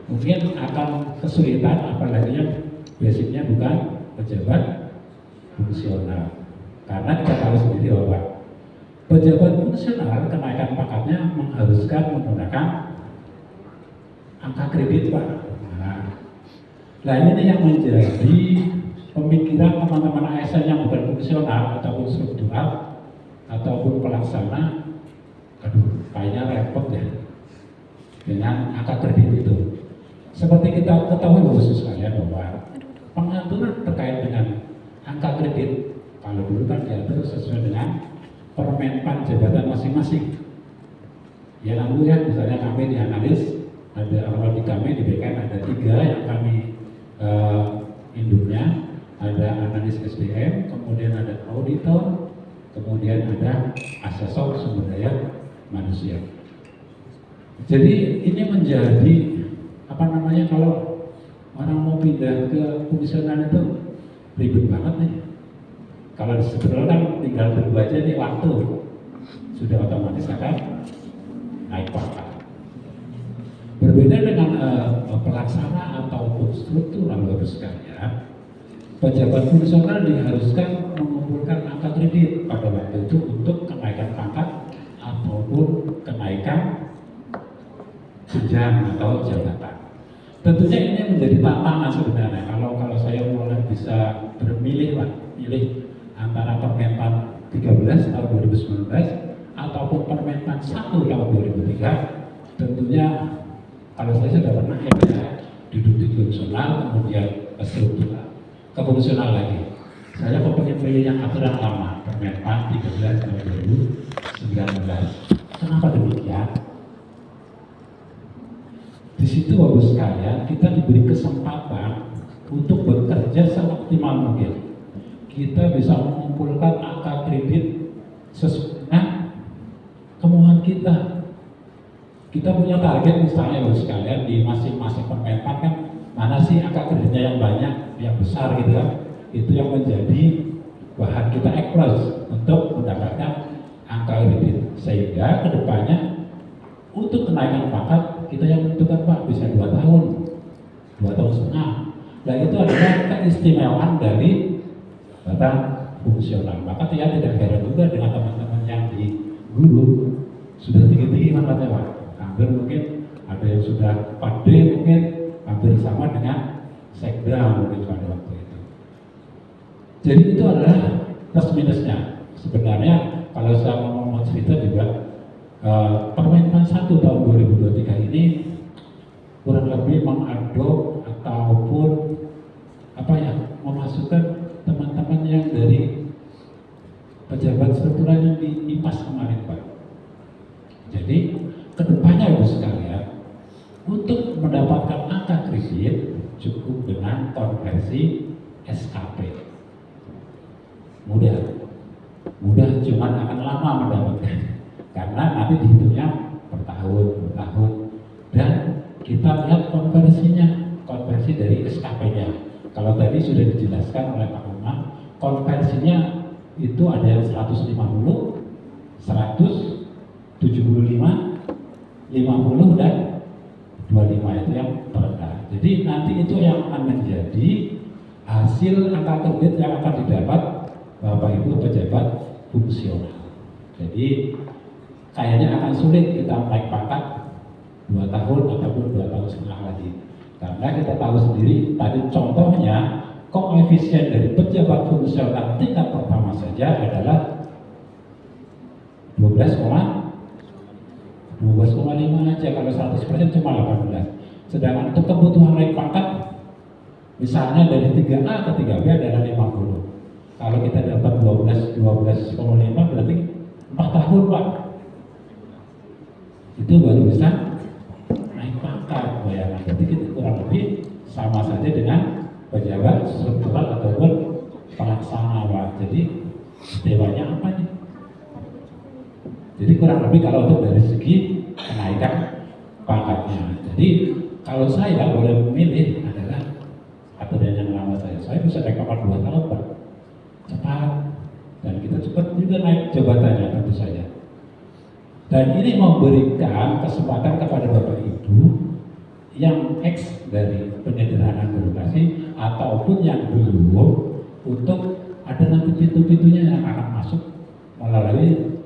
mungkin akan kesulitan, apalagi yang basicnya bukan pejabat fungsional. Karena kita tahu sendiri bahwa pejabat fungsional kenaikan pangkatnya mengharuskan menggunakan angka kredit, Pak. Nah ini yang menjadi pemikiran teman-teman ASN yang bukan fungsional ataupun struktural ataupun pelaksana. Aduh, kayaknya repot ya dengan angka kredit itu. Seperti kita ketahui khusus sekalian bahwa pengaturan terkait dengan angka kredit kalau dulu kan diatur sesuai dengan Permenpan jabatan masing-masing. Ya lalu ya, misalnya kami dianalis, ada kalau di kami di BKN ada 3 yang kami induknya, ada analis SDM, kemudian ada auditor, kemudian ada asesor sumber daya manusia. Jadi ini menjadi apa namanya, kalau orang mau pindah ke fungsional itu ribet banget nih. Kalau sebetulnya kan tinggal tunggu aja nih waktu, sudah otomatis akan naik pangkat. Berbeda dengan pelaksana ataupun struktural Bapak sekalian, pejabat fungsional diharuskan mengumpulkan angka kredit pada waktu itu untuk kenaikan pangkat ataupun kenaikan jenjang atau jabatan. Tentunya ini menjadi tantangan sebenarnya. Kalau saya mulai bisa bermilih, Pak, pilih antara Permenpan 13 tahun 2019 ataupun Permenpan 1 tahun 2003, tentunya kalau saya sudah pernah duduk di fungsional, kemudian struktural, ke fungsional lagi. Saya kok pengen pilih yang aturan lama, Permenpan 13 tahun 2019. Kenapa demikian? Di situ Bapak sekalian, kita diberi kesempatan untuk bekerja seoptimal mungkin. Kita bisa mengumpulkan angka kredit sesuai dengan kemauan kita. Kita punya target misalnya Bapak sekalian di masing-masing Permenpan kan, mana sih angka kreditnya yang banyak, yang besar gitu kan. Itu yang menjadi bahan kita eksplos untuk mendapatkan angka kredit. Sehingga kedepannya untuk kenaikan pangkat kita yang menentukan, Pak, bisa 2 tahun, 2 tahun setengah. Nah itu adalah keistimewaan dari batang fungsional. Maka tidak heran juga dengan teman-teman yang di guru sudah tinggi-tinggi pangkatnya, Pak. Hampir mungkin ada yang sudah pade, mungkin hampir sama dengan sekda mungkin pada waktu itu. Jadi itu adalah plus minusnya. Sebenarnya kalau saya mau cerita juga, Permenpan 1 tahun 2023 ini kurang lebih mengadop ataupun memasukkan teman-teman yang dari pejabat struktural yang di IPAS kemarin, Pak. Jadi kedepannya Ibu sekalian, untuk mendapatkan angka kredit cukup dengan konversi SKP. Mudah cuman akan lama mendapatkan, karena nanti dihitungnya per tahun, dan kita lihat konversi dari SKP-nya. Kalau tadi sudah dijelaskan oleh Pak Umar, konversinya itu ada yang 150, 100, 75, 50 dan 25 itu yang terendah. Jadi nanti itu yang akan menjadi hasil angka kredit yang akan didapat Bapak Ibu pejabat fungsional. Jadi kayaknya akan sulit kita naik pangkat 2 tahun ataupun 2 tahun setengah lagi. Karena kita tahu sendiri tadi contohnya koefisien dari pejabat fungsional tingkat pertama saja adalah 12,5 aja, kalau 100% cuma 18. Sedangkan untuk kebutuhan naik pangkat misalnya dari 3A ke 3B adalah 50. Kalau kita dapat 12,5 berarti 4 tahun, Pak. Itu baru bisa naik pangkat, bayangkan. Berarti kita kurang lebih sama saja dengan pejabat struktural ataupun pelaksana, Pak. Jadi dewanya apa nih? Jadi kurang lebih kalau untuk dari segi kenaikan pangkatnya. Jadi kalau saya boleh memilih adalah aturan yang lama saya bisa naik pangkat 2 tahun, Pak. Cepat, dan kita cepat juga naik jabatannya tentu saja. Dan ini memberikan kesempatan kepada Bapak Ibu yang X dari penyederhanaan birokrasi ataupun yang belum, untuk ada nanti pintu-pintunya yang akan masuk melalui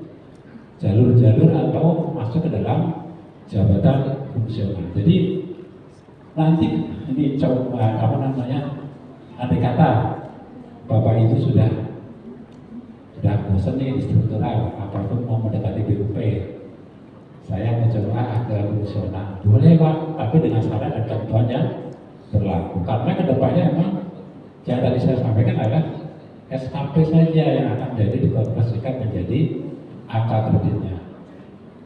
jalur-jalur atau masuk ke dalam jabatan fungsional. Jadi nanti ini coba andai kata Bapak Ibu sudah bosan nih di struktural ataupun mau mendekati BUP, saya mencoba ke fungsional, boleh Pak, tapi dengan syarat dan ketentuan yang berlaku. Karena kedepannya emang yang tadi saya sampaikan adalah SKP saja yang akan jadi dikonversikan menjadi angka kreditnya.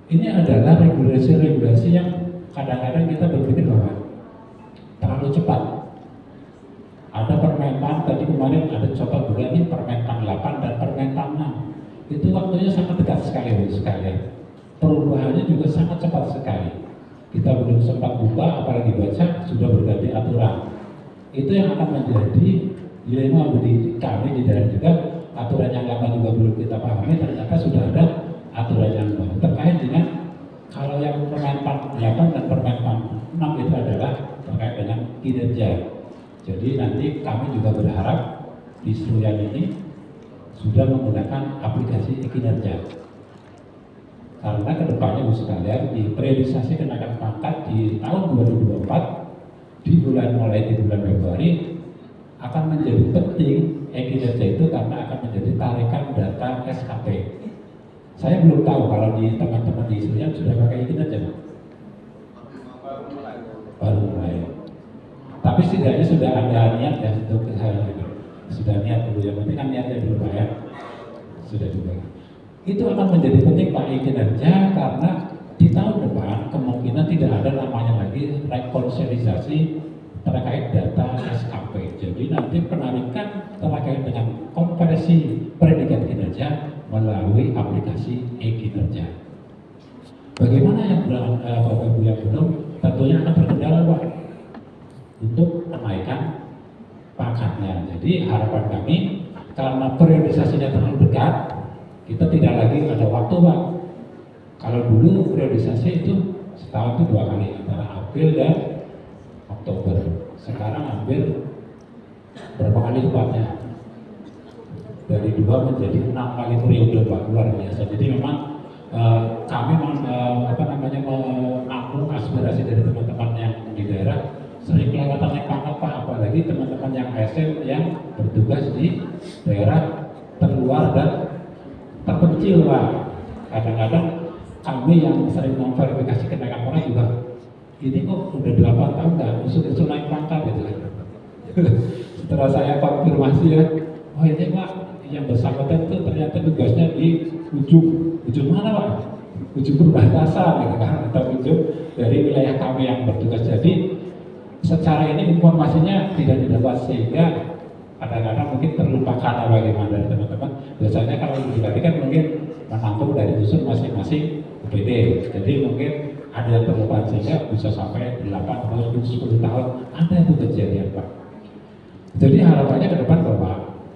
Ini adalah regulasi-regulasi yang kadang-kadang kita berpikir bahwa terlalu cepat. Ada Permenpan, tadi kemarin ada coba bulan ini Permenpan 8 dan Permenpan 6. Itu waktunya sangat dekat sekali, perubahannya juga sangat cepat sekali. Kita belum sempat buka, apalagi baca, sudah berganti aturan. Itu yang akan menjadi dilema bagi kami di dalam juga. Aturan yang lama juga belum kita pahami, ternyata sudah ada aturan yang baru terkait dengan kalau yang Permenpan 8 dan Permenpan 6 itu adalah terkait dengan kinerja. Jadi nanti kami juga berharap di Seruyan ini sudah menggunakan aplikasi kinerja. Karena kedepannya sekalian di periodisasi kenaikan pangkat di tahun 2024 mulai di bulan Februari akan menjadi penting kinerja itu karena akan menjadi tarikan data SKP. Saya belum tahu kalau di teman-teman di Seruyan sudah pakai kinerja. Baru mulai. Tapi setidaknya sudah ada niat ya untuk sudah niat dulu ya, penting kan niatnya dulu Pak ya. Sudah juga. Itu akan menjadi penting Pak kinerja karena di tahun depan kemungkinan tidak ada namanya lagi rekonsiliasi terkait data SKP. Jadi nanti penarikan terkait dengan konversi predikat kinerja melalui aplikasi e-kinerja. Bagaimana yang Bapak Ibu yang belum, tentunya akan terkendala Pak untuk kenaikan pangkatnya. Jadi harapan kami karena periodisasinya terlalu dekat, kita tidak lagi ada waktu Pak. Kalau dulu periodisasi itu setahun itu 2 kali antara April dan Oktober. Sekarang hampir berapa kali Paknya? Dari 2 menjadi 6 kali periode Pak, luar biasa. Jadi memang kami menampung aspirasi dari teman-teman yang di daerah sering kelewatan naik pangkat Pak, apalagi teman-teman yang ASN yang bertugas di daerah terluar dan terpencil Pak. Kadang-kadang kami yang sering memverifikasi kenaikan pangkat juga, ini kok udah 8 tahun nggak usul-usul naik pangkat gitu. Setelah saya konfirmasi ya, oh ini Pak yang bersangkutan itu ternyata tugasnya di ujung mana Pak? Ujung perbatasan gitu kan, atau ujung dari wilayah kami yang bertugas. Jadi secara ini informasinya tidak didapat sehingga kadang-kadang mungkin terlupakan apa gimana dari teman-teman. Biasanya kalau dibagi kan mungkin menampung dari unsur masing-masing UPD. Jadi mungkin ada yang terlupakan sehingga bisa sampai 8 tahun, 10 tahun ada itu kejadian Pak. Jadi harapannya ke depan bahwa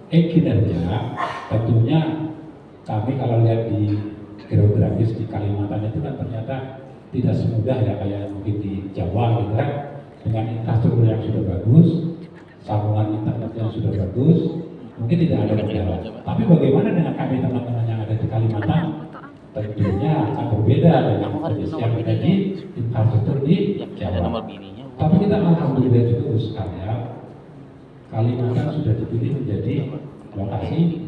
kinerja tentunya kami kalau lihat di geografis di Kalimantan itu kan ternyata tidak semudah ya kayak mungkin di Jawa gitu kan. Dengan infrastruktur yang sudah bagus, sambungan internet yang sudah bagus, mungkin tidak ada kendala. Tapi bagaimana dengan kami teman-teman yang ada di Kalimantan? Tentunya akan berbeda dengan kondisi yang ada di infrastruktur di Jawa. Tapi kita alhamdulillah juga sekalian, Kalimantan sudah dipilih menjadi lokasi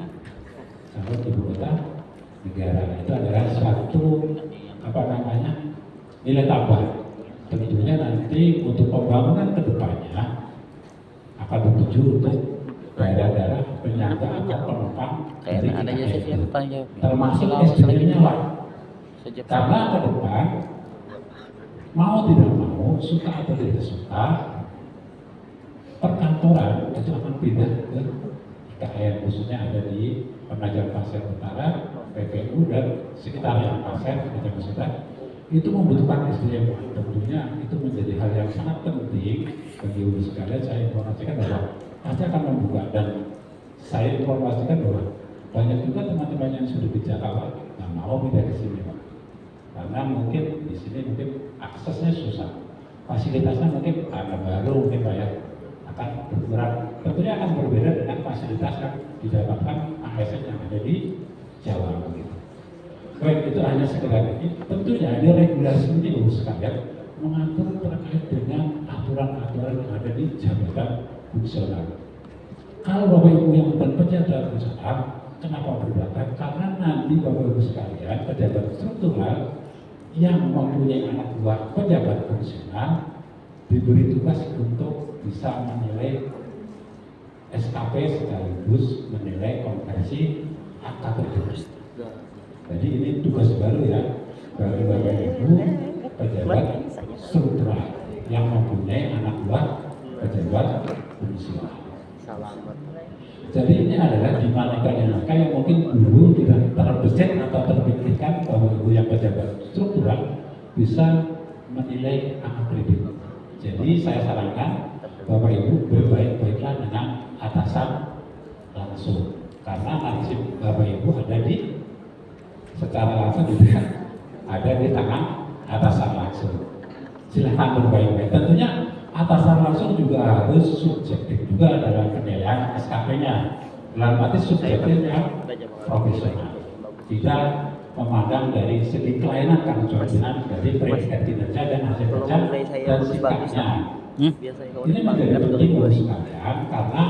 calon ibu kota negara. Itu adalah suatu nilai tambah. Tentunya nanti untuk pembangunan kedepannya akan tertuju untuk daerah-daerah penyangga atau penumpang dari IKN, termasuk SDM-nya Pak. Karena ke depan mau tidak mau, suka atau tidak suka, perkantoran itu akan pindah ke IKN, khususnya ada di Penajam Pasir Utara, PPU dan sekitarnya Pasir, Penajam Pasir Utara. Itu membutuhkan SDM. Tentunya itu menjadi hal yang sangat penting bagi ibu sekalian. Saya informasikan bahwa pasti akan membuka, dan saya informasikan bahwa banyak juga teman-teman yang sudah di Jakarta mau pindah ke sini Pak, karena mungkin di sini mungkin aksesnya susah. fasilitasnya mungkin karena baru mungkin Pak ya akan berkurang, tentunya akan berbeda dengan fasilitas yang didapatkan ASN yang ada di Jawa begitu. Baik, itu hanya sekedar ini. Tentunya ada regulasi ini sekalian mengatur terkait dengan aturan-aturan yang ada di jabatan fungsional. Kalau Bapak Ibu yang bukan pejabat fungsional, kenapa berbeda? Karena nanti Bapak Ibu sekalian pejabat struktural yang mempunyai anak buah pejabat fungsional diberi tugas untuk bisa menilai SKP sekaligus menilai konversi akta kredit. Jadi ini tugas baru ya bagi Bapak Ibu pejabat struktural yang mempunyai anak buah pejabat fungsional. Jadi ini adalah dinamika yang mungkin dulu tidak terbesit atau terpikirkan bahwa Ibu yang pejabat struktural bisa menilai akta kredit. Jadi saya sarankan Bapak Ibu berbaik-baiklah dengan atasan langsung, karena nasib Bapak Ibu ada di secara langsung juga ada di tangan atasan langsung. Silahkan berbaik-baik. Tentunya atasan langsung juga harus subjektif juga dalam penilaian SKP-nya. Dalam arti subjektif yang profesional. Tidak memandang dari segi kelainan kepemimpinan dari predikat kinerja dan hasil kerja dan sikapnya. Ini menjadi penting bagi sekalian karena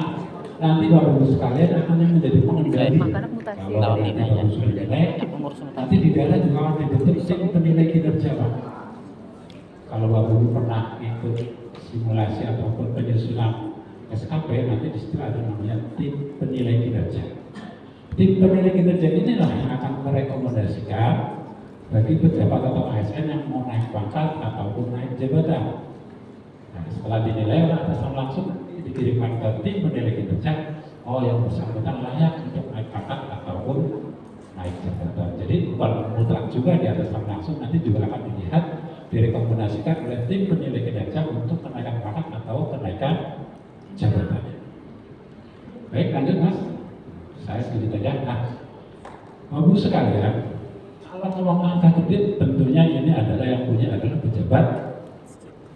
nanti Bapak Ibu sekalian akan menjadi pengendali. Kalau nanti Bapak Ibu menilai, nanti di dalam juga akan dibentuk penilai kinerja Pak. Kalau Bapak Ibu pernah ikut simulasi ataupun penyusunan SKP, nanti di situ ada namanya tim penilai kinerja. Tim penilai kinerja inilah yang akan merekomendasikan bagi pejabat atau ASN yang mau naik pangkat ataupun naik jabatan. Nah, setelah dinilai oleh atasan langsung dikirimkan ke tim penilai kinerja, oh yang bersangkutan layak untuk naik pangkat ataupun naik jabatan. Jadi bukan mutlak juga di atasan langsung, nanti juga akan dilihat direkomendasikan oleh tim penilai kinerja untuk kenaikan pangkat atau kenaikan jabatan. Baik, lanjut Mas. Saya sedikit aja. Nah, Bapak sekalian, kalau ngomong angka kredit, tentunya ini adalah yang punya adalah pejabat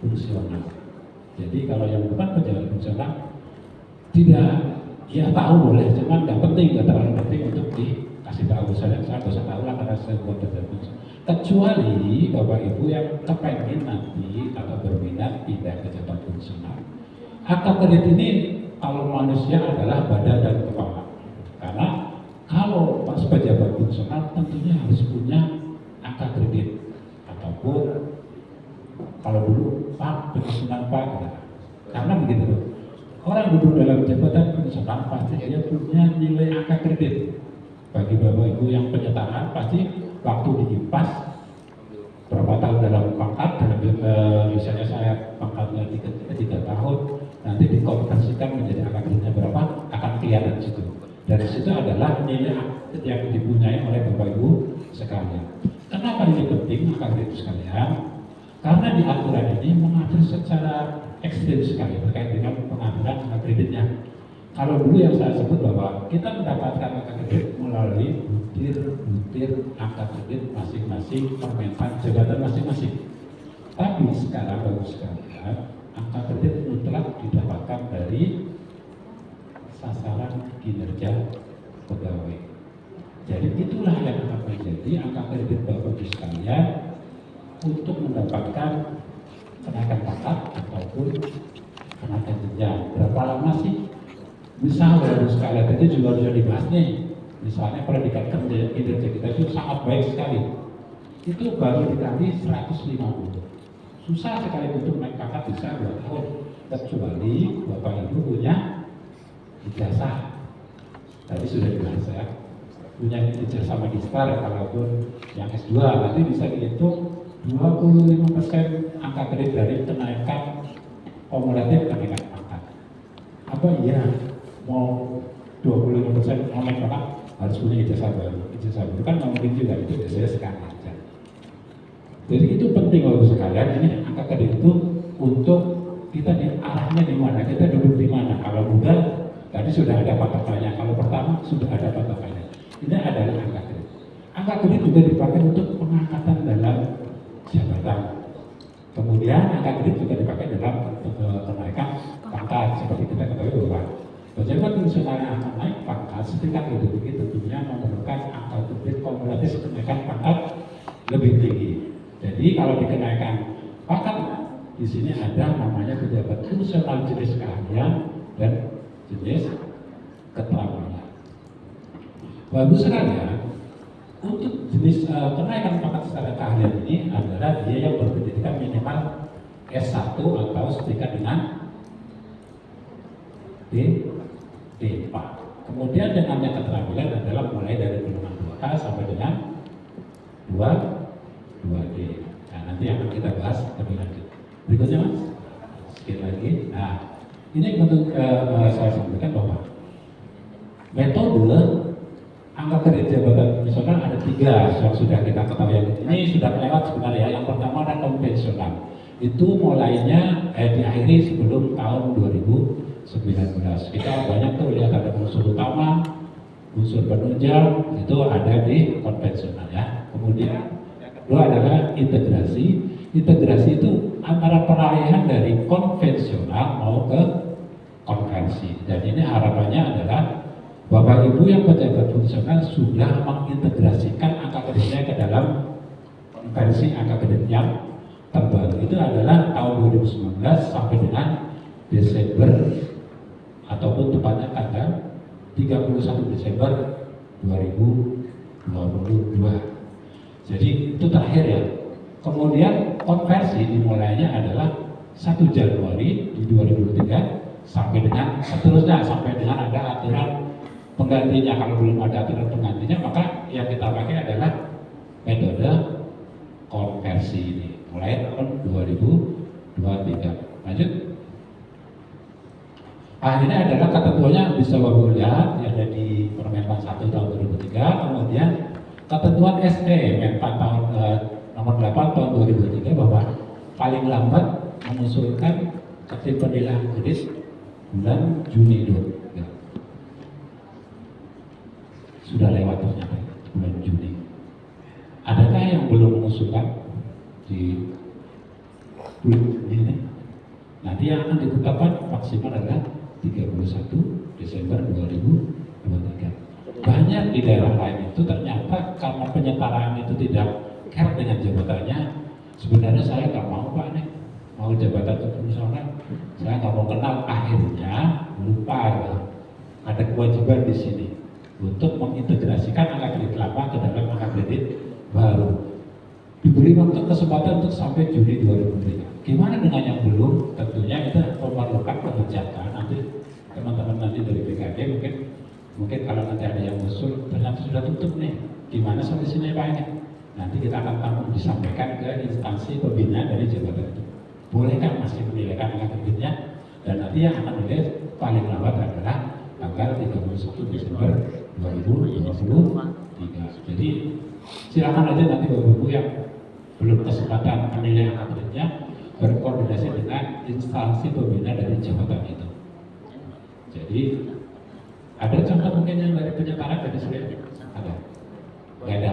fungsional. Jadi kalau yang bukan pejabat fungsional tidak, ya tahu boleh, cuman nggak penting, nggak terlalu penting untuk dikasih tahu. Saya nggak usah tahu lah karena saya bukan pejabat fungsional. Kecuali Bapak Ibu yang kepengen nanti atau berminat pindah ke pejabat fungsional. Akta kredit ini kalau manusia adalah badan dan kepala. Karena kalau pas pejabat fungsional tentunya harus punya akta kredit ataupun kalau dulu Pak penyusunan Pak gitu. Karena begitu loh. Orang duduk dalam jabatan fungsional pasti dia punya nilai akta kredit. Bagi Bapak Ibu yang penyetaraan pasti waktu diimpas berapa tahun dalam pangkat, misalnya saya pangkatnya 3 tahun, nanti dikonversikan menjadi akta kreditnya berapa, akan kelihatan situ. Dari situ adalah nilai yang dipunyai oleh Bapak Ibu sekalian. Kenapa ini penting akta kredit sekalian? Karena di aturan ini mengatur secara ekstrim sekali terkait dengan pengaturan akta kreditnya. Kalau dulu yang saya sebut bahwa kita mendapatkan akta kredit melalui butir akta kredit masing-masing permentan jabatan masing-masing. Tapi sekarang bagus sekalian, akta kredit mutlak didapatkan dari sasaran kinerja pegawai. Jadi itulah yang akan menjadi angka kredit Bapak Ibu sekalian untuk mendapatkan kenaikan pangkat ataupun kenaikan jenjang. Berapa lama sih? Misal Bapak Ibu sekalian itu juga bisa dibahas nih. Misalnya predikat kinerja kita itu sangat baik sekali. Itu baru dikali 150. Susah sekali untuk naik pangkat bisa 2 tahun. Kecuali Bapak Ibu punya ijazah. Tadi sudah dibahas ya, punya ijazah magister, kalaupun yang S2 nanti bisa dihitung 25% angka kredit dari kenaikan kumulatif kenaikan pangkat. Apa iya mau 25% mau naik pangkat harus punya ijazah baru? Ijazah baru kan nggak mungkin juga, itu biasanya sekarang aja. Jadi itu penting Bapak sekalian, ini angka kredit itu untuk kita di arahnya di mana, kita duduk di mana. Kalau muda tadi sudah ada patokannya, kalau pertama sudah ada patokannya. Ini adalah angka kredit. Angka kredit juga dipakai untuk pengangkatan dalam jabatan. Kemudian angka kredit juga dipakai dalam kenaikan pangkat. Seperti kita ketahui bahwa pejabat fungsional yang akan naik pangkat setingkat lebih tinggi tentunya memerlukan angka kredit kumulatif kenaikan pangkat lebih tinggi. Jadi kalau dikenaikan pangkat, di sini ada namanya pejabat fungsional jenis keahlian dan jenis keterampilan. Bagus sekali. Untuk jenis kenaikan pangkat secara keahlian ini adalah dia yang berpendidikan minimal S1 atau setingkat dengan D4. Kemudian dengan yang keterampilan adalah mulai dari golongan 2K sampai dengan 2D. Nah, nanti akan kita bahas lebih lanjut. Berikutnya Mas, sekali lagi. Nah, ini untuk saya sampaikan bahwa metode angka kredit jabatan fungsional ada 3 yang sudah kita ketahui. Ini sudah lewat sebenarnya. Yang pertama adalah konvensional. Itu mulainya diakhiri sebelum tahun 2019. Kita banyak tuh lihat ada unsur utama, unsur penunjang, itu ada di konvensional ya. Kemudian yang kedua adalah integrasi. Integrasi itu antara peralihan dari konvensional mau ke konversi. Dan ini harapannya adalah Bapak Ibu yang pejabat fungsional sudah mengintegrasikan angka kreditnya ke dalam konversi angka kredit yang terbaru. Itu adalah tahun 2019 sampai dengan Desember ataupun tepatnya tanggal 31 Desember 2022. Jadi itu terakhir ya. Kemudian konversi dimulainya adalah 1 Januari di 2023 sampai dengan seterusnya, sampai dengan ada aturan penggantinya. Kalau belum ada aturan penggantinya, maka yang kita pakai adalah metode konversi ini mulai tahun 2023. Lanjut. Nah, ini adalah ketentuannya bisa Bapak lihat ada di Permenpan 1 tahun 2003, kemudian ketentuan SE Menpan tahun nomor 8 tahun 2003 bahwa paling lambat mengusulkan tertib penilaian kredit bulan Juni 2023. Sudah lewat ternyata bulan Juni. Adakah yang belum mengusulkan di bulan Juni ini? Nanti yang akan ditetapkan maksimal adalah 31 Desember 2023. Banyak di daerah lain itu ternyata karena penyetaraan itu tidak care dengan jabatannya. Sebenarnya saya nggak mau Pak nih, mau jabatan fungsional, saya nggak mau kenal. Akhirnya lupa ya. Ada kewajiban di sini untuk mengintegrasikan angka kredit lama ke dalam angka kredit baru. Diberi waktu kesempatan untuk sampai Juni 2023. Gimana dengan yang belum? Tentunya itu memerlukan pengerjaan. Nanti teman-teman nanti dari BKD mungkin kalau nanti ada yang usul ternyata sudah tutup nih, gimana solusinya Pak ini? Nanti kita akan disampaikan ke instansi pembina dari jabatan itu. Bolehkah masih menilaikan angka kreditnya? Dan nanti yang akan menilai paling lambat adalah tanggal 31 Desember 2023. Jadi silakan aja nanti Bapak Ibu yang belum kesempatan menilai angka kreditnya berkoordinasi dengan instansi pembina dari jabatan itu. Jadi ada contoh mungkin yang dari penyetaran dari sini ada? Nggak ada.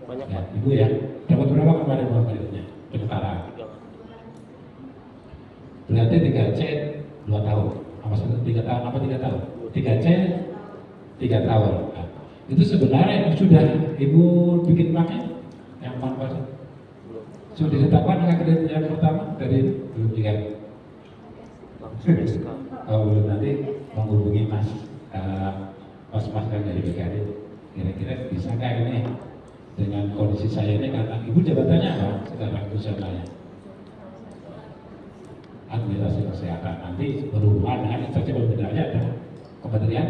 Ya, Ibu ya, dapat berapa kemarin Bapak kreditnya penyetaran? Berarti 3C 2 tahun. Apa 3 tahun? Apa 3 tahun? 3C 3 tahun. Nah, itu sebenarnya sudah Ibu bikin pakai yang manfaat. Sudah ditetapkan angka kredit yang pertama dari belum juga. Oh, belum, nanti menghubungi Mas yang dari BKD. Kira-kira bisa nggak ini dengan kondisi saya ini, karena Ibu jabatannya apa sekarang fungsionalnya? Administrasi kesehatan. Nanti berhubungan dengan instansi pembinaannya ada Kementerian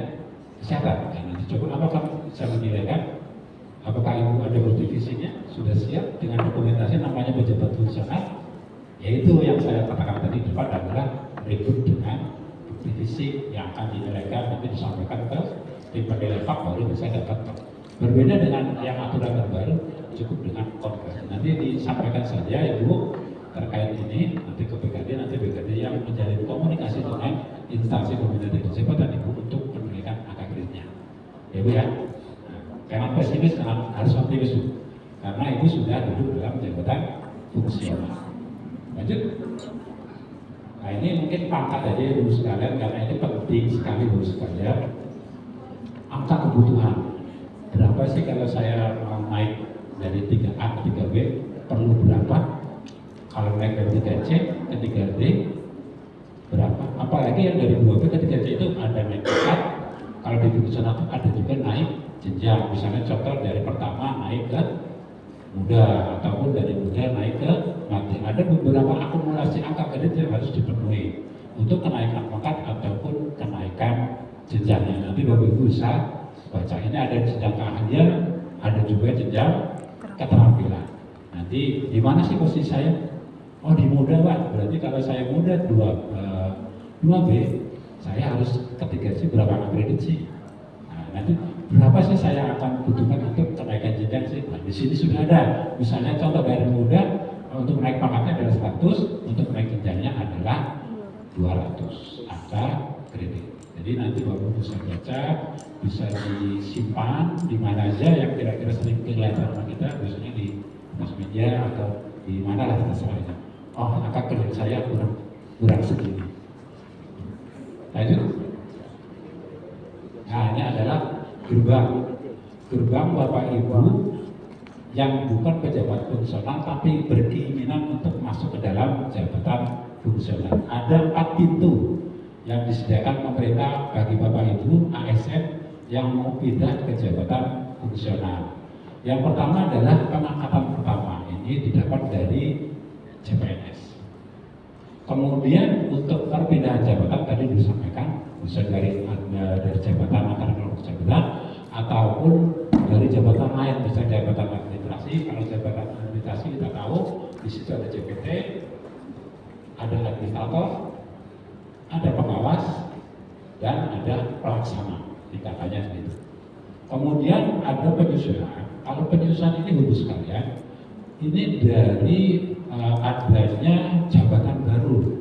Kesehatan. Dan nanti coba apakah bisa menilaikan apakah Ibu ada multivisinya sudah siap dengan dokumentasi namanya pejabat fungsional, yaitu yang saya katakan tadi di depan adalah berikut dengan multivisi yang akan dinilaikan nanti disampaikan ke tim penilai Pak baru bisa dapat. Berbeda dengan yang aturan terbaru, cukup dengan konversi. Nanti disampaikan saja Ibu terkait ini nanti ke BKD, nanti BKD yang menjalin komunikasi dengan instansi pembina dari jabatan Ibu untuk penilaian angka kreditnya. Ya Bu ya. Jangan pesimis, harus optimis Bu. Karena Ibu sudah duduk dalam jabatan fungsional. Lanjut. Nah ini mungkin pangkat aja ya dulu sekalian, karena ini penting sekali dulu sekalian. Angka kebutuhan. Berapa sih kalau saya mau naik dari 3A ke 3B, perlu berapa? Kalau naik dari 3C ke 3D, berapa? Apalagi yang dari 2B ke 3C itu ada naik tingkat. Kalau di fungsional ada juga naik jenjang. Misalnya contoh dari pertama naik ke muda, ataupun dari muda naik ke mati. Ada beberapa akumulasi angka kredit yang harus dipenuhi untuk kenaikan pangkat ataupun kenaikan jenjangnya. Nanti Bapak Ibu bisa baca, ini ada jenjang keahlian, ada juga jenjang keterampilan. Nanti di mana sih posisi saya? Oh di muda Pak, berarti kalau saya muda 2B, saya harus ketika sih berapa kredit sih? Nah, nanti berapa sih saya akan butuhkan untuk kenaikan jenjang sih? Nah, di sini sudah ada. Misalnya contoh dari muda untuk naik pangkatnya adalah 100, untuk naik jenjangnya adalah 200 angka kredit. Jadi nanti Bapak bisa baca, bisa disimpan di mana aja yang kira-kira sering kelihatan sama kita, biasanya di mas media atau di mana lah terserah. Oh, angka kredit saya kurang segini. Lanjut. Nah, ini adalah gerbang Bapak Ibu yang bukan pejabat fungsional tapi berkeinginan untuk masuk ke dalam jabatan fungsional. Ada 4 pintu yang disediakan pemerintah bagi Bapak Ibu ASN yang mau pindah ke jabatan fungsional. Yang pertama adalah pengangkatan pertama, ini didapat dari CPNS. Kemudian untuk perpindahan jabatan tadi disampaikan bisa dari jabatan antar jabatan ataupun dari jabatan lain, bisa jabatan administrasi. Kalau jabatan administrasi kita tahu di situ ada CPT, ada administrator, ada pengawas, dan ada pelaksana, tingkatannya segitu. Kemudian ada penyusunan. Kalau penyusunan ini bagus sekalian, ini dari adanya jabatan baru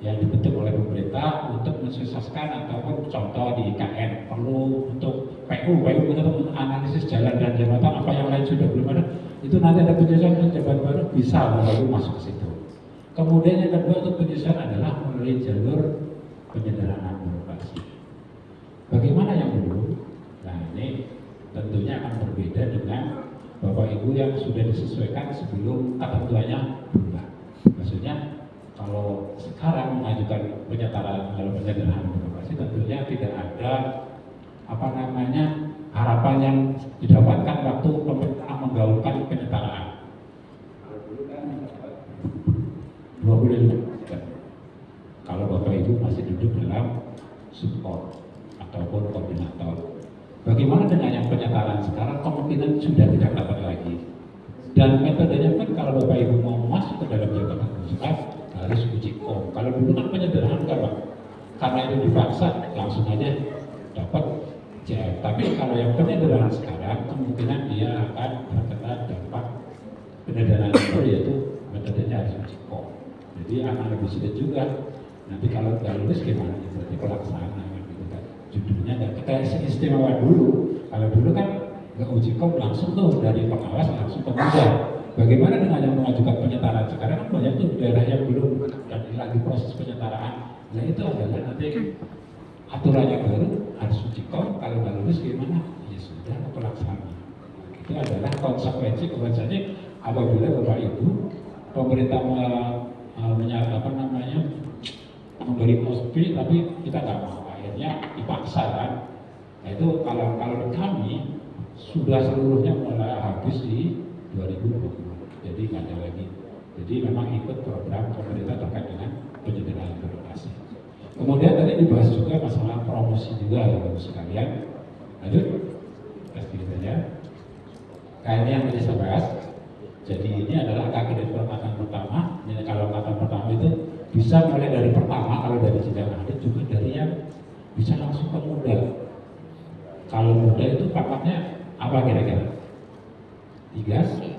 yang dibentuk oleh pemerintah untuk mensukseskan ataupun contoh di IKN perlu untuk PU untuk analisis jalan dan jembatan, apa yang lain sudah belum ada, itu nanti ada penyusunan jabatan baru bisa lalu masuk ke situ. Kemudian yang kedua untuk penyusunan adalah melalui jalur penyederhanaan birokrasi. Bagaimana yang dulu? Nah ini tentunya akan berbeda dengan Bapak Ibu yang sudah disesuaikan sebelum ketentuannya berubah. Maksudnya kalau sekarang mengajukan penyetaraan dalam penyederhanaan birokrasi tentunya tidak ada harapan yang didapatkan waktu pemerintah menggaulkan penyetaraan. Kalau dulu kan 25%. Kalau Bapak Ibu masih duduk dalam support ataupun koordinator. Bagaimana dengan yang penyetaraan sekarang? Kemungkinan sudah tidak dapat lagi. Dan metodenya kan kalau Bapak Ibu mau masuk ke dalam jabatan fungsional harus uji kom. Kalau dulu kan penyederhanaan Pak, karena itu dipaksa langsung aja dapat JF. Tapi kalau yang penyederhanaan sekarang kemungkinan dia akan terkena dampak penyederhanaan itu, yaitu metodenya harus uji kom. Jadi akan lebih sulit juga. Nanti kalau nggak lulus gimana? Berarti pelaksana gitu kan. Judulnya nggak kayak istimewa dulu. Kalau dulu kan nggak uji kom langsung tuh dari pengawas langsung ke muda. Bagaimana dengan yang mengajukan penyetaraan sekarang? Kan banyak tuh daerah yang belum dan lagi proses penyetaraan. Nah itu adalah nanti aturannya baru harus uji kom. Kalau nggak lulus gimana? Ya sudah pelaksana. Itu adalah konsekuensi apabila Bapak Ibu pemerintah memberi pospi tapi kita nggak mau, akhirnya dipaksa kan. Nah itu kalau kami sudah seluruhnya mulai habis di 2020, jadi nggak ada lagi. Jadi memang ikut program pemerintah terkait dengan penyederhanaan birokrasi. Kemudian tadi dibahas juga masalah promosi juga Bapak sekalian. Lanjut, tes sedikit saja. Nah ini yang tadi saya bahas. Jadi ini adalah angka kredit angkatan pertama. Ini kalau angkatan pertama itu bisa mulai dari pertama, kalau dari jenjang akhir juga dari yang bisa langsung ke muda. Kalau muda itu pangkatnya apa kira-kira? 3C.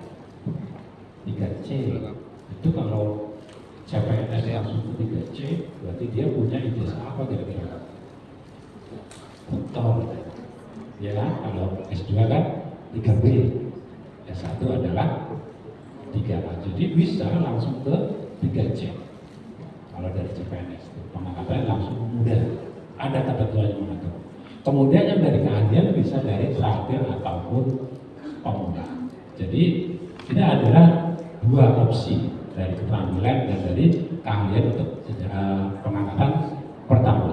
Itu kalau CPNS langsung ke 3C, berarti dia punya ijazah apa kira-kira? Doktor. Ya kan? Kalau S2 kan 3B. S1 adalah 3A. Jadi bisa langsung ke 3C. Kalau dari CPNS pengangkatan langsung mudah, ada ketentuan yang mengatur. Kemudian yang dari keahlian bisa dari traktir ataupun pemula. Jadi ini adalah dua opsi dari keterampilan dan dari keahlian untuk pengangkatan pertama.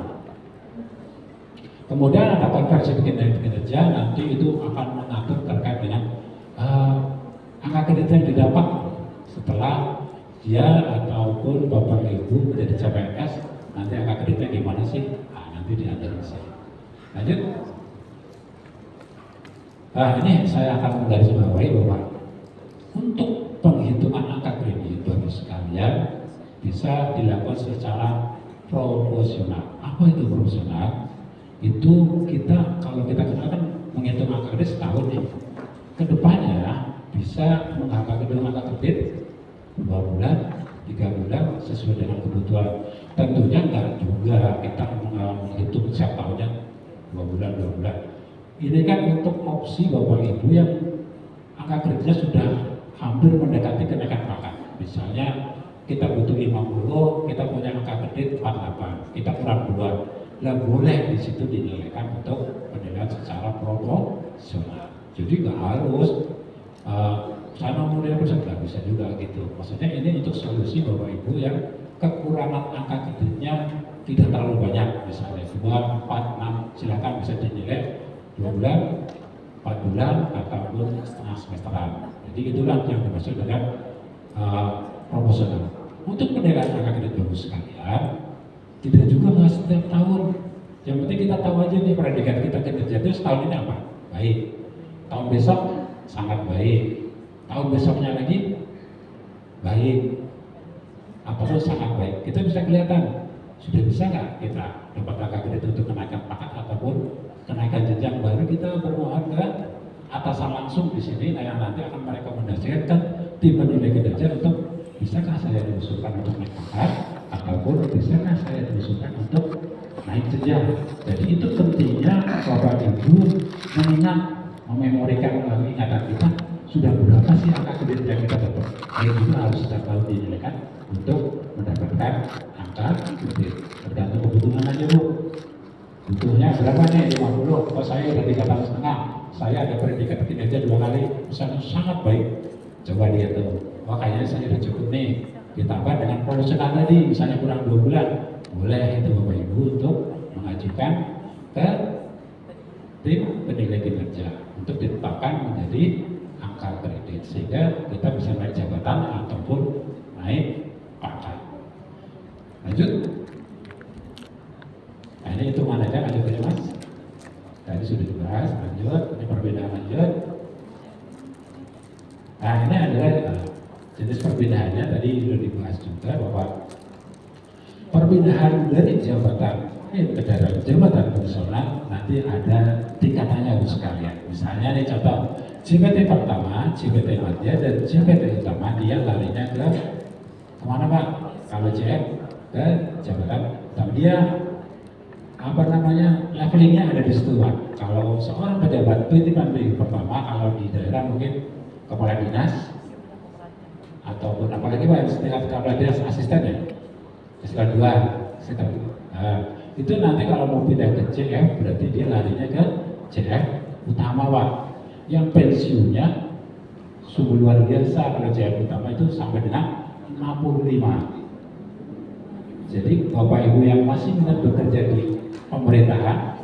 Kemudian ada konversi kinerja, nanti itu akan mengatur terkait dengan angka kinerja yang didapat setelah dia ataupun bapak ibu menjadi CPNS, nanti angka kreditnya gimana sih? Nanti dianalisa. Lanjut. Ini saya akan menggarisbawahi bahwa untuk penghitungan angka kredit bagi sekalian bisa dilakukan secara proporsional. Apa itu proporsional? Itu kita kalau kita kan menghitung angka kredit setahun nih. Kedepannya bisa menghitung angka kredit 2 bulan, 3 bulan sesuai dengan kebutuhan. Tentunya enggak juga kita menghitung setiap tahunnya 2 bulan. Ini kan untuk opsi bapak ibu yang angka kreditnya sudah hampir mendekati kenaikan pangkat. Misalnya kita butuh 50, kita punya angka kredit 48, kita kurang 2. Lah boleh di situ dinilaikan untuk penilaian secara proporsional. Jadi nggak harus sama mulai persen, nggak bisa juga gitu. Maksudnya ini untuk solusi bapak ibu yang kekurangan angka kreditnya tidak terlalu banyak, misalnya 2, 4, 6, silakan bisa dinilai 2 bulan, 4 bulan, ataupun setengah semesteran. Jadi itulah yang dimaksud dengan proporsional. Untuk penilaian angka kredit bagus sekalian, tidak juga nggak setiap tahun. Yang penting kita tahu aja nih predikat kita kinerja itu setahun ini apa? Baik. Tahun besok sangat baik. Tahun besoknya lagi baik. Ataupun sangat baik. Kita bisa kelihatan sudah bisa nggak kita dapat angka kredit untuk kenaikan pangkat ataupun kenaikan jenjang baru. Kita bermohon ke atasan langsung di sini yang nanti akan merekomendasikan tim penilai kinerja untuk bisakah saya diusulkan untuk naik pangkat ataupun bisakah saya diusulkan untuk naik jenjang. Jadi itu pentingnya bapak ibu mengingat, mememorikan ingatan kita sudah berapa sih angka kredit yang kita dapat. Ini juga harus setiap tahun dinilaikan untuk mendapatkan angka kredit. Tergantung kebutuhan aja bu. Butuhnya berapa nih? 50. Oh saya udah 3,5 tahun. Saya ada predikat kinerja 2 kali. Misalnya sangat baik. Coba dia tuh. Wah kayaknya saya udah cukup nih. Ditambah dengan proporsional tadi, misalnya kurang 2 bulan. Boleh itu bapak ibu untuk mengajukan ke tim penilai kinerja untuk ditetapkan menjadi angka kredit sehingga kita bisa naik jabatan ataupun naik pangkat. Lanjut. Nah ini hitungan aja, lanjut aja mas. Tadi sudah dibahas, lanjut. Ini perbedaan lanjut. Nah ini adalah jenis perbedaannya tadi sudah dibahas juga bahwa perpindahan dari jabatan ke jabatan fungsional nanti ada tingkatannya harus sekalian. Misalnya nih contoh JPT pertama, JPT madya dan JPT utama dia larinya ke kemana pak? Kalau JF ke jabatan utama dia apa namanya levelingnya ada di situ pak. Kalau seorang pejabat pimpinan pertama kalau di daerah mungkin kepala dinas ataupun apalagi pak setingkat kepala dinas asisten ya. Setelah 2, setelah 2. Itu nanti kalau mau pindah ke CF berarti dia larinya ke CF utama pak. Yang pensiunnya sungguh luar biasa kalau CF utama itu sampai dengan 55. Jadi bapak ibu yang masih minat bekerja di pemerintahan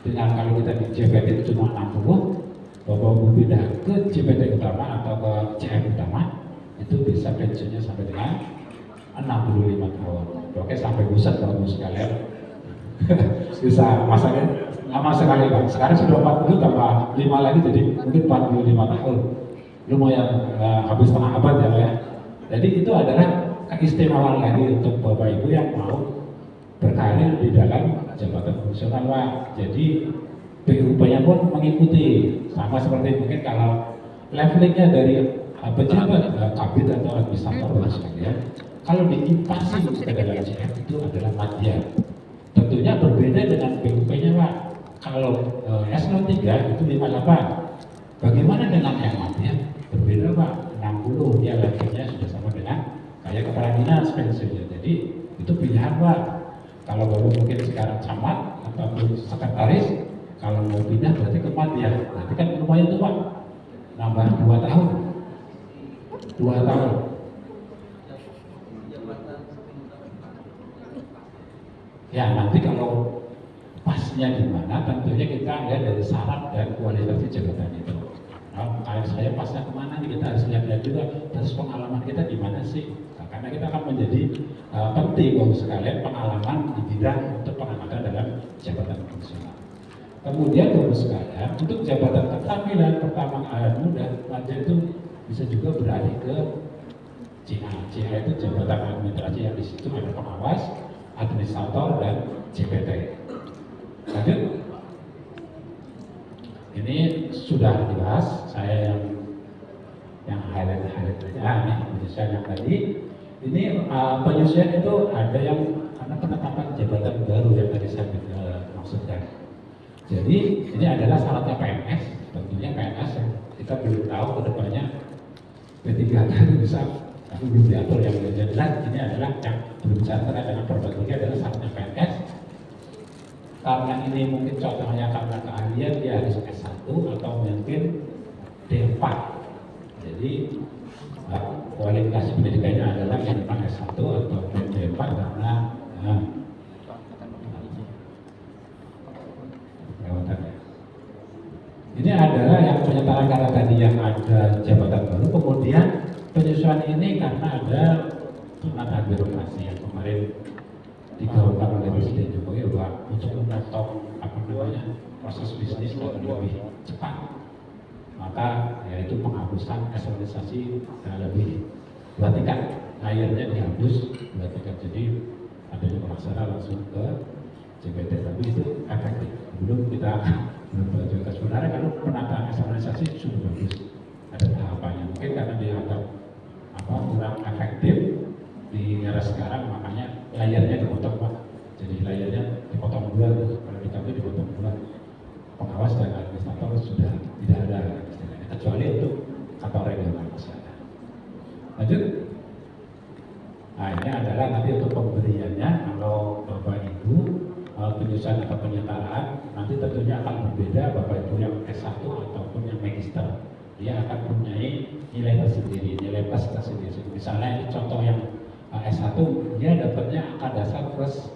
dengan kalau kita di JPT itu cuma 60, bapak ibu pindah ke JPT utama atau ke CF utama itu bisa pensiunnya sampai dengan 65 tahun. Oke sampai buset bagus sekalian. Bisa masanya lama sekali pak. Sekarang sudah 40 tambah 5 lagi jadi mungkin 45 tahun. Lumayan habis setengah abad ya pak ya. Jadi itu adalah keistimewaan lagi untuk bapak ibu yang mau berkarir di dalam jabatan fungsional pak. Jadi PUP-nya pun mengikuti sama seperti mungkin kalau levelingnya dari pejabat kabit atau administrator sekalian. Kalau diimpasi ke dalam CF itu adalah madya. Tentunya berbeda dengan PUP-nya Pak. Kalau S03 itu 58. Bagaimana dengan yang madya? Berbeda Pak. 60 dia levelnya sudah sama dengan ya kepala dinas pensiunnya. Jadi itu pilihan Pak. Kalau baru mungkin sekarang camat ataupun sekretaris, kalau mau pindah berarti ke Madya. Berarti kan lumayan tuh Pak, nambah 2 tahun. 2 tahun. Ya nanti kalau pasnya gimana, tentunya kita lihat dari syarat dan kualitas jabatan itu. Nah, kayak saya pasnya kemana nih, kita harus lihat juga terus pengalaman kita di mana sih. Nah, karena kita akan menjadi penting untuk sekalian pengalaman di bidang untuk pengamatan dalam jabatan fungsional. Kemudian Bapak sekalian, untuk jabatan keterampilan pertama muda, pelajar itu bisa juga beralih ke CA. CA itu jabatan administrasi yang di situ ada pengawas, administrator, dan JPT. Lanjut. Ini sudah dibahas, saya yang highlight aja nih penyusunan yang tadi. Ini penyusunan itu ada yang karena penetapan jabatan baru yang tadi saya maksudkan. Jadi ini adalah syaratnya PNS, tentunya PNS yang kita belum tahu kedepannya P3K itu bisa, tapi belum diatur yang jelas. Ini adalah yang belum terkait dengan perbagian adalah syaratnya PNS. Karena ini mungkin contohnya karena keahlian dia harus S1 atau mungkin D4. Jadi kualifikasi pendidikannya adalah minimal S1 atau D4 karena ini adalah yang penyetaraan karena tadi yang ada jabatan baru, kemudian penyesuaian ini karena ada penataan birokrasi yang kemarin digaungkan oleh Presiden Jokowi bahwa untuk memotong proses bisnis akan lebih cepat, maka yaitu penghapusan eselensiasi lebih 2 tingkat, akhirnya dihapus 2 tingkat, jadi adanya pelaksana langsung ke JPT, tapi itu efektif. Belum kita berjuang sebenarnya kalau penataan eselensiasi sudah bagus, ada tahapannya. Mungkin karena dianggap kurang efektif di era sekarang, makanya layarnya dipotong Pak. Jadi layarnya dipotong 2, kalau di kami dipotong 2. Pengawas dan administrator sudah tidak ada istilahnya, kecuali untuk kantor regional kesehatan. Lanjut. Nah ini adalah nanti untuk pemberiannya. Kalau Bapak Ibu penyusunan atau penyetaraan nanti tentunya akan berbeda. Bapak Ibu yang S1 ataupun yang magister, dia akan mempunyai nilai tersendiri, nilai plus tersendiri. Misalnya ini contoh yang S1 dia dapatnya angka dasar plus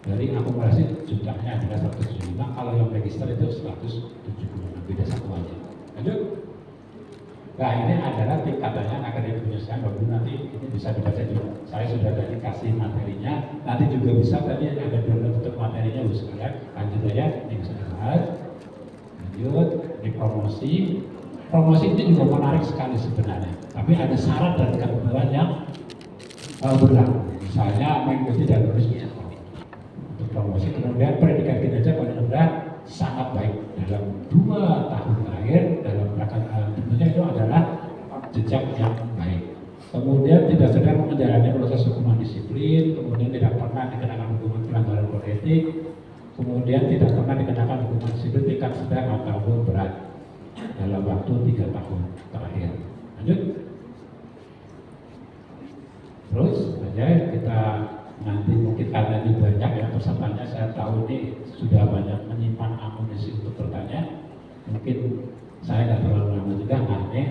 dari akumulasi jumlahnya adalah 175, kalau yang magister itu 175, beda 1 aja. Lanjut. Nah ini adalah tingkatannya akademik penyusunan. Baru nanti ini bisa dibaca juga. Saya sudah tadi kasih materinya, nanti juga bisa tadi ada download untuk materinya Bu sekalian. Lanjut aja, ini bisa dibahas. Lanjut, di promosi. Promosi ini juga menarik sekali sebenarnya, tapi ada syarat dan ketentuan yang berlaku. Misalnya mengikuti dan harusnya untuk promosi, kemudian predikat kinerja paling rendah sangat baik dalam 2 tahun terakhir dalam belakang tentunya itu adalah jejak yang baik. Kemudian tidak sedang menjalani proses hukuman disiplin, kemudian tidak pernah dikenakan hukuman pelanggaran kode etik, kemudian tidak pernah dikenakan hukuman disiplin tingkat sedang ataupun berat dalam waktu 3 tahun terakhir. Lanjut. Terus aja kita nanti mungkin karena ini banyak ya pesertanya, saya tahu ini sudah banyak menyimpan amunisi untuk bertanya. Mungkin saya nggak terlalu lama juga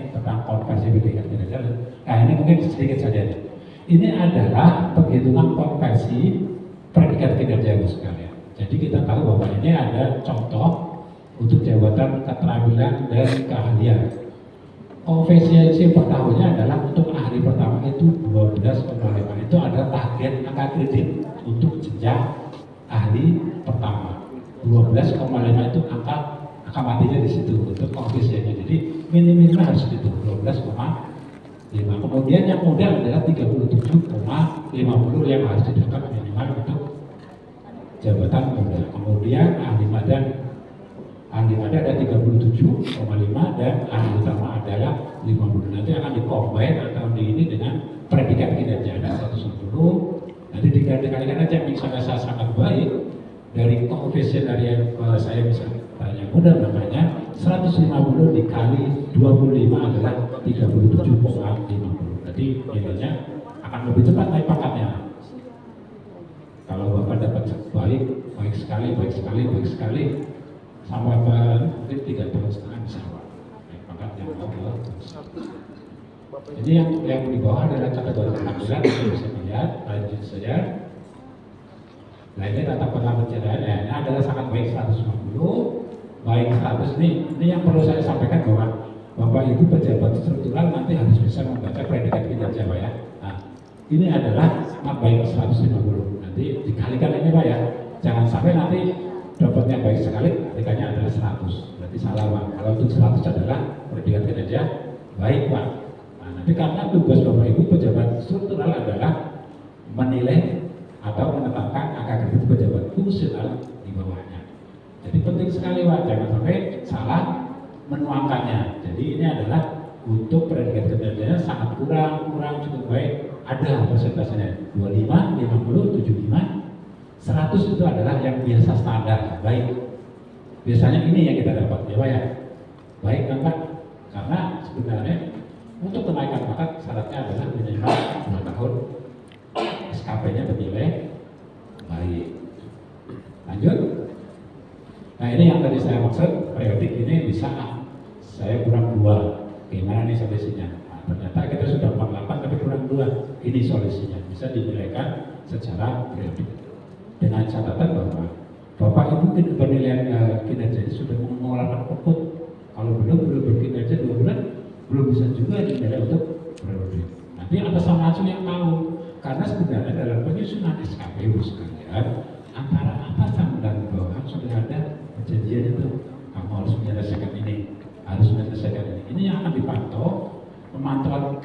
tentang konversi predikat kinerja. Nah ini mungkin sedikit saja nih. Ini adalah penghitungan konversi predikat kinerja Bu sekalian. Jadi kita tahu bahwa ini ada contoh untuk jabatan keterampilan dan keahlian. Koefisiensi per tahunnya adalah untuk ahli pertama itu 12,5, itu adalah target angka kredit untuk jenjang ahli pertama. 12,5 itu angka matinya di situ untuk koefisiennya. Jadi minimalnya harus itu 12,5. Kemudian yang muda adalah 37,50 yang harus didapat minimal untuk jabatan muda. Kemudian ahli madan ada 37,5 dan ahli utama adalah 50. Nanti akan dikombin atau ini dengan predikat kinerja ada 110. Nanti dikalikan aja, misalnya saya sangat baik dari koefisien dari yang saya bisa tanya mudah, namanya 150 dikali 25 adalah 37,50. Jadi nilainya akan akan lebih cepat naik pangkatnya. Kalau Bapak dapat baik sekali, sama mungkin 3 tahun setengah bisa naik pangkat yang bawah. Jadi yang di bawah adalah kategori penampilan, bisa dilihat, lanjut saja. Nah ini tata kelola pencernaan, ini adalah sangat baik 150, baik 100 ini yang perlu saya sampaikan bahwa Bapak Ibu pejabat struktural nanti harus bisa membaca predikat kinerja Pak ya. Nah ini adalah sangat baik 150, nanti dikalikan ini Pak ya, jangan sampai nanti dapatnya baik sekali, kalikannya adalah 100, berarti salah Pak. Kalau untuk 100 adalah predikat kinerja baik Pak. Nah nanti karena tugas Bapak Ibu pejabat struktural adalah menilai atau menetapkan angka kredit pejabat fungsional di bawahnya. Jadi penting sekali Pak, jangan sampai salah menuangkannya. Jadi ini adalah untuk predikat kinerjanya sangat kurang cukup baik. Ada persentasenya 25, 50, 75, 100 itu adalah yang biasa standar baik. Biasanya ini yang kita dapat ya Pak ya. Baik kan Pak? Karena sebenarnya untuk kenaikan pangkat syaratnya adalah minimal 2 tahun. SKP-nya bernilai baik. Lanjut. Nah ini yang tadi saya maksud, periodik ini bisa saya kurang 2. Gimana nih solusinya? Nah, ternyata kita sudah 48 tapi kurang 2. Ini solusinya, bisa dinilaikan secara periodik. Dengan catatan bahwa Bapak Ibu penilaian kinerja sudah mengeluarkan output. Kalau belum berkinerja 2 bulan, belum bisa juga dinilai untuk periodik. Nanti atasan langsung yang tahu. Karena sebenarnya dalam penyusunan SKPU sekalian, antara atasan dan bawahan sudah ada perjanjian itu. Kamu harus menyelesaikan ini, harus menyelesaikan ini. Ini yang akan dipantau, pemantauan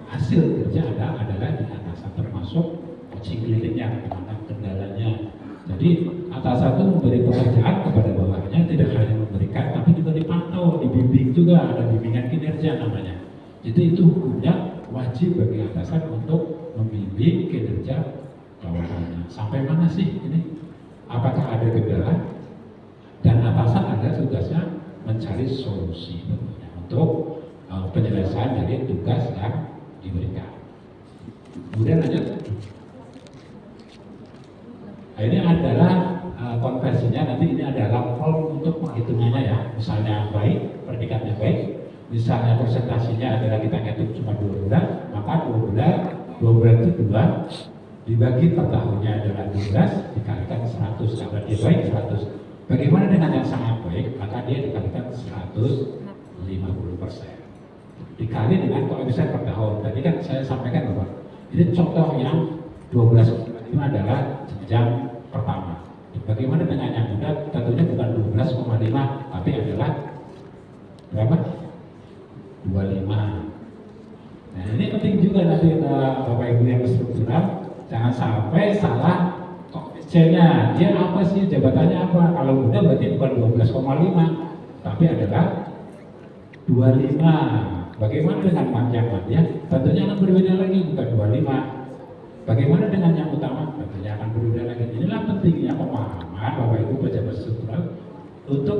hasil kerja adalah di atasan, termasuk coaching kliniknya, bagaimana kendalanya. Jadi atasan itu memberi pekerjaan kepada bawahannya, tidak hanya memberikan, tapi juga dipantau, dibimbing juga, ada bimbingan kinerja namanya. Jadi itu hukumnya wajib bagi atasan untuk membimbing kinerja bawahannya. Sampai mana sih ini? Apakah ada kendala? Dan atasan ada tugasnya mencari solusi untuk penyelesaian dari tugas yang diberikan. Kemudian lanjut. Nah, ini adalah konversinya. Nanti ini adalah form untuk penghitungannya ya. Misalnya baik, predikatnya baik. Misalnya presentasinya adalah kita ngitung cuma 2 bulan, maka 2 bulan itu 2 dibagi per tahunnya adalah 12 dikalikan 100, karena dia baik 100. Bagaimana dengan yang sangat baik? Maka dia dikalikan 150%. Dikali dengan koefisien per tahun. Tadi kan saya sampaikan bahwa ini contoh yang 12,5 adalah jenjang pertama. Bagaimana dengan yang muda? Tentunya bukan 12,5 tapi adalah berapa? 25. Nah ini penting juga nanti Bapak Ibu yang struktural, jangan sampai salah koefisiennya. Dia apa sih, jabatannya apa? Kalau muda berarti bukan 12,5 tapi adalah 25. Bagaimana dengan yang ya? Tentunya akan berbeda lagi, bukan 25. Bagaimana dengan yang utama? Tentunya akan berbeda lagi. Inilah pentingnya pemahaman Bapak Ibu pejabat struktural untuk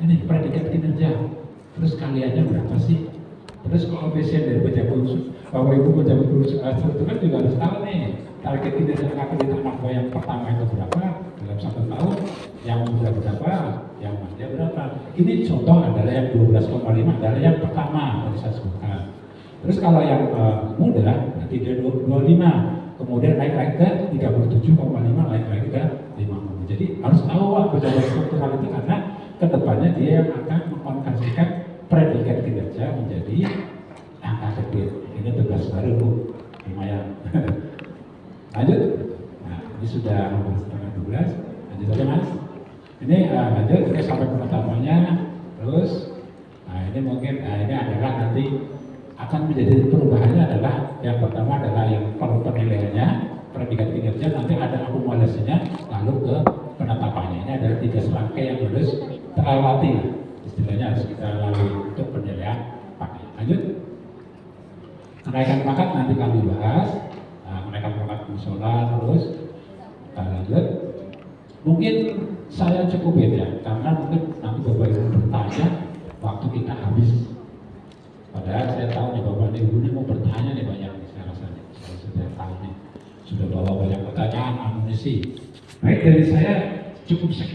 ini predikat kinerja. Terus kaliannya berapa sih? Terus koefisien dari pejabat Bapak Ibu pejabat struktural juga harus tahu nih target kinerja kredit anak buah yang pertama itu berapa dalam 1 tahun, yang muda berapa, yang manja berapa. Ini contoh adalah yang 12,5 adalah yang pertama yang saya sebutkan. Terus kalau yang muda berarti dia 25, kemudian naik lagi ke 37,5, naik lagi ke 50. Jadi harus tahu Pak pejabat struktural itu, karena kedepannya dia yang akan mengkonversikan predikat kinerja menjadi angka kredit. Ini tugas baru Bu, lumayan. Lanjut. Nah, ini sudah hampir setengah 12. Lanjut aja Mas. Ini lanjut kita sampai penetapannya. Terus, nah ini mungkin ini adalah nanti akan menjadi perubahannya adalah yang pertama adalah yang penilaiannya, predikat kinerja, nanti ada akumulasinya, lalu ke penetapannya. Ini adalah 3 serangkai yang harus terlewati. Istilahnya harus kita lalui untuk penilaian pakai. Lanjut. Kenaikan pangkat nanti kami bahas. Kenaikan pangkat fungsional terus. Kita lanjut. Mungkin saya cukupin ya, karena mungkin nanti Bapak Ibu bertanya, waktu kita habis. Padahal saya tahu nih Bapak Ibu ini mau bertanya nih banyak nih saya rasanya. sudah tahu nih, sudah bawa banyak pertanyaan, amunisi. Baik, dari saya cukup sekian.